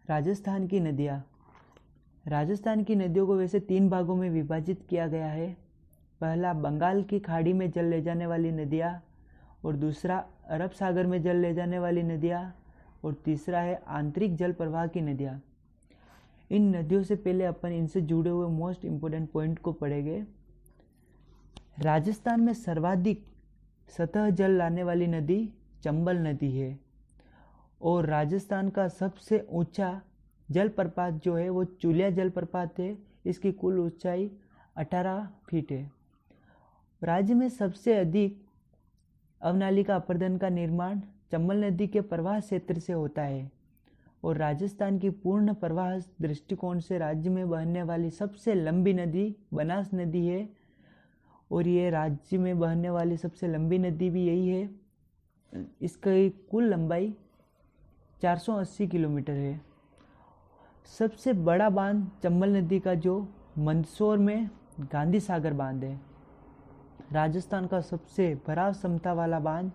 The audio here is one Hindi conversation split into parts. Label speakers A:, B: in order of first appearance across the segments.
A: राजस्थान की नदियाँ। राजस्थान की नदियों को वैसे 3 भागों में विभाजित किया गया है। पहला बंगाल की खाड़ी में जल ले जाने वाली नदियाँ, और दूसरा अरब सागर में जल ले जाने वाली नदियाँ, और तीसरा है आंतरिक जल प्रवाह की नदियाँ। इन नदियों से पहले अपन इनसे जुड़े हुए मोस्ट इम्पोर्टेंट पॉइंट को पढ़ेंगे। राजस्थान में सर्वाधिक सतह जल लाने वाली नदी चंबल नदी है, और राजस्थान का सबसे ऊंचा जलप्रपात जो है वो चुलिया जलप्रपात है। इसकी कुल ऊंचाई 18 फीट है। राज्य में सबसे अधिक अवनालिका अपर्दन का निर्माण चंबल नदी के प्रवाह क्षेत्र से होता है, और राजस्थान की पूर्ण प्रवाह दृष्टिकोण से राज्य में बहने वाली सबसे लंबी नदी बनास नदी है, और ये राज्य में बहने वाली सबसे लंबी नदी भी यही है। इसकी कुल लंबाई 480 किलोमीटर है। सबसे बड़ा बांध चंबल नदी का जो मंदसौर में गांधी सागर बांध है। राजस्थान का सबसे भराव क्षमता वाला बांध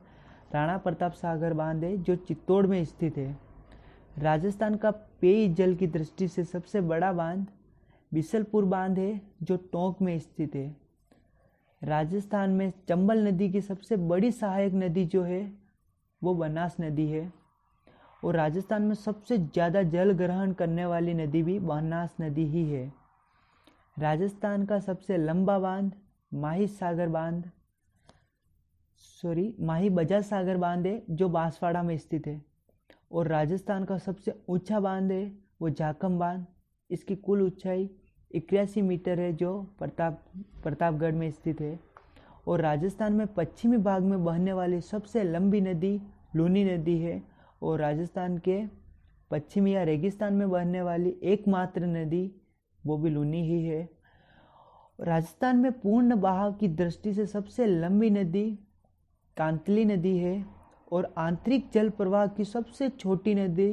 A: राणा प्रताप सागर बांध है, जो चित्तौड़ में स्थित है। राजस्थान का पेय जल की दृष्टि से सबसे बड़ा बांध बिसलपुर बांध है, जो टोंक में स्थित है। राजस्थान में चंबल नदी की सबसे बड़ी सहायक नदी जो है वो बनास नदी है, और राजस्थान में सबसे ज़्यादा जल ग्रहण करने वाली नदी भी बनास नदी ही है। राजस्थान का सबसे लंबा बांध माही बजाज सागर बांध है, जो बांसवाड़ा में स्थित है, और राजस्थान का सबसे ऊंचा बांध है वो झाकम बांध। इसकी कुल ऊंचाई 81 मीटर है, जो प्रतापगढ़ में स्थित है। और राजस्थान में पश्चिमी भाग में बहने वाली सबसे लंबी नदी लूनी नदी है, और राजस्थान के पश्चिमी या रेगिस्तान में बहने वाली एकमात्र नदी वो भी लूनी ही है। राजस्थान में पूर्ण बहाव की दृष्टि से सबसे लंबी नदी कांतली नदी है, और आंतरिक जल प्रवाह की सबसे छोटी नदी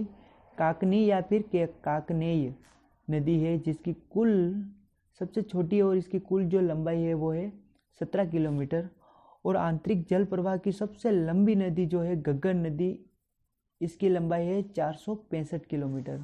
A: काकनी या फिर काकनेय नदी है, जिसकी कुल सबसे छोटी है, और इसकी कुल जो लंबाई है वो है 17 किलोमीटर। और आंतरिक जल प्रवाह की सबसे लंबी नदी जो है घग्गर नदी, इसकी लंबाई है 465 किलोमीटर।